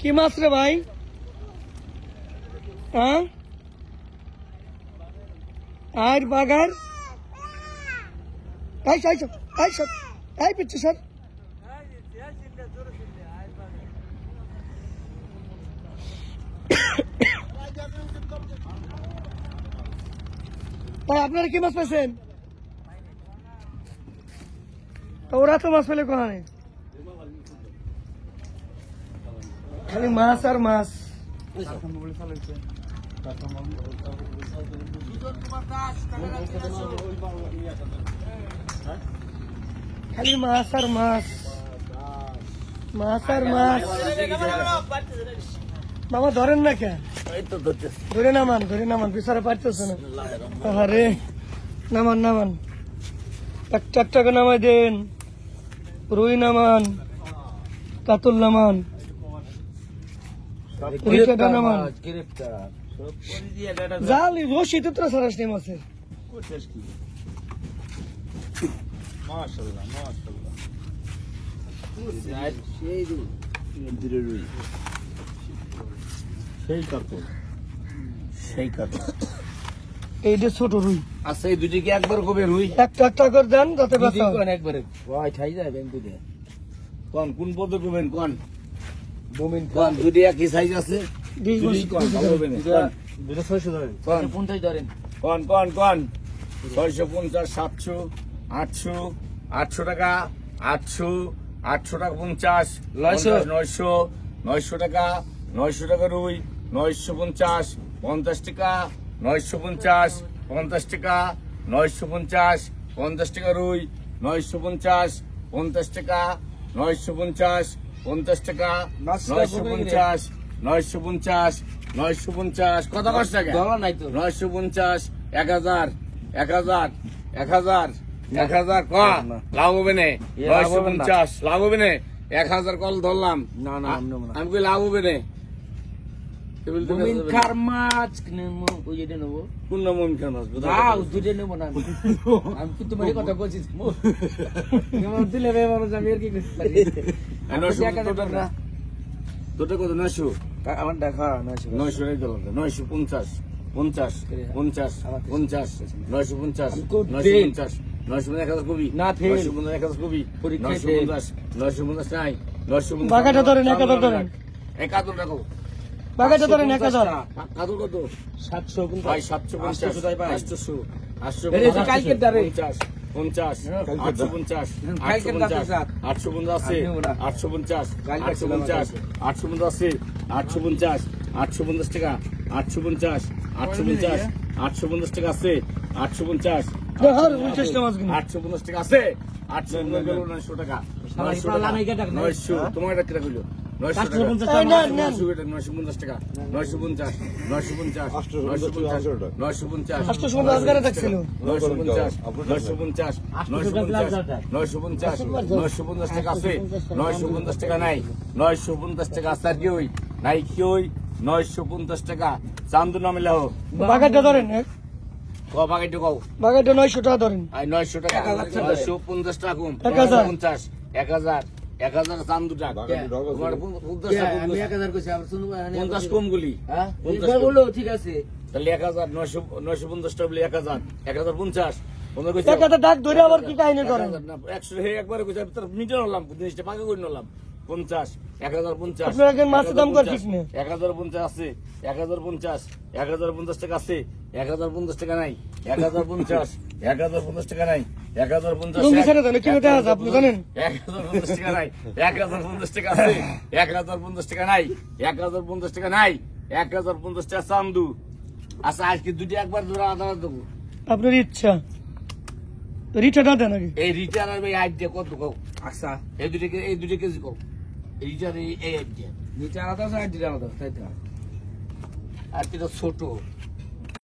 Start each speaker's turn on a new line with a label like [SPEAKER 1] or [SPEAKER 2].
[SPEAKER 1] কি মাছ রে ভাই? হ্যাঁ আর বাগার পিচ্ছি স্যার ভাই আপনারা কি মাছ পেয়েছেন? ওরা তো মাছ পেলে কোথায়? খালি মাছ আর মাছ। খালি মাছ আর মাছ, মাছ আর মাছ। মামা ধরেন না কে? ধরে নামান বিচারে পারতেছে না। আরে নামান একটা টাকা নামাই দেন। রুই নামান, কাতল নামান, নামান। জাল রশি তো তোরা সারাস নেই মাছের। এইটা ছোট রুই।
[SPEAKER 2] আচ্ছা এই দুটি কি একবার কবে রুই?
[SPEAKER 1] একটা করে দেন যাতে
[SPEAKER 2] একবারে ঠাই যাবেন দুটো। কোন পদ করবেন? বমিন দুটি একই সাইজ আছে। 650 ধরেন। 650, 700, 800, 800 টাকা, 800, 800 টাকা 50, 900 টাকা, 900 টাকা রুই, 950, 50 টাকা, 950, 50 টাকা, 950, 50 টাকা রুই, 950, 50 টাকা, 950, 50 টাকা, 950, 950, 950, কত কষ্ট টাকা? 950, 1000, 1000, 1000, 1000 ক লাভ হবে না। 950 লাভ হবে না। 1000 কল ধরলাম। আমি কই লাভ হবে না। মাছ কোন মমিন খার মাছ?
[SPEAKER 3] আমি তোমার কথা বলছি। দিলে
[SPEAKER 2] তোটা কত? 900
[SPEAKER 3] আমার দেখা
[SPEAKER 2] 900 950, 50, 50, 50, 950, 950, 1000 কবি
[SPEAKER 3] না
[SPEAKER 2] 1000 কবি 950, 950 নাই 950
[SPEAKER 1] বাগাটা ধরেন 1000 ধরেন।
[SPEAKER 2] 1000 টাকা
[SPEAKER 1] বাগাটা ধরেন 1000।
[SPEAKER 2] কাদুর কত?
[SPEAKER 3] 700
[SPEAKER 2] ভাই 750, 800, 800,
[SPEAKER 3] কালকে দাঁড়ে
[SPEAKER 2] 50, 850, 850 আছে 850, 850, 850 আছে 850, 850 টাকা 850, 850, 850 টাকা আছে 850, 850 টাকা আছে 850 টাকা 900 তোমার এটা কিরা কইলো 900 টাকা 950 টাকা 950, 950, 950, 950
[SPEAKER 1] দেখছিল
[SPEAKER 2] 950, 950, 950 টাকা আছে 950 টাকা নাই 950 টাকা আছে আর কি ওই নাই কি ওই 950 টাকা চান্দু নামে লাও।
[SPEAKER 1] বাগাটা ধরেন
[SPEAKER 2] বাগাইটা কও
[SPEAKER 1] বাগাটা 900 টাকা ধরেন।
[SPEAKER 2] 900 টাকা 950 টাকা কম
[SPEAKER 1] 1000,
[SPEAKER 2] 1000 চান্দু টাকা তোমার
[SPEAKER 3] 1000 কইছি আবার শুনুন
[SPEAKER 2] 50 কম গুলি
[SPEAKER 3] হ্যাঁ একবার বলো ঠিক আছে
[SPEAKER 2] তাহলে 1000 950 টাকা বলে 1000 1050
[SPEAKER 1] একটা ডাক ধরে আবার কি কাহিনী করেন?
[SPEAKER 2] 100 হে একবারে কইছে তার মিটার হলাম জিনিসটা পাকা করে নিলাম 50 1050
[SPEAKER 1] আপনারা কেন মাছের দাম কর ঠিক না?
[SPEAKER 2] 1050 আছে 1050 1050 টাকা আছে 1050 টাকা নাই 1050 1050 টাকা নাই 1050
[SPEAKER 1] লুঙ্গি ছেড়ে দেন কি কথা আছে আপনি জানেন?
[SPEAKER 2] 1050 টাকা নাই 1050 টাকা আছে 1050 টাকা নাই 1050 টাকা নাই 1050 টাকা চান্দু। আচ্ছা আজকে দুটি একবার ধরে আধা দেবো
[SPEAKER 1] আপনার ইচ্ছা। রিটাটা দেন আগে।
[SPEAKER 2] এই রিটার আর ভাই আইডিয়া কত কও? আচ্ছা এই দুটি কেজি কও রিটার এই আইডিয়া
[SPEAKER 3] নিচে আলাদা আছে আর দিলে আলাদা তাই তো
[SPEAKER 2] আর এটা ছোট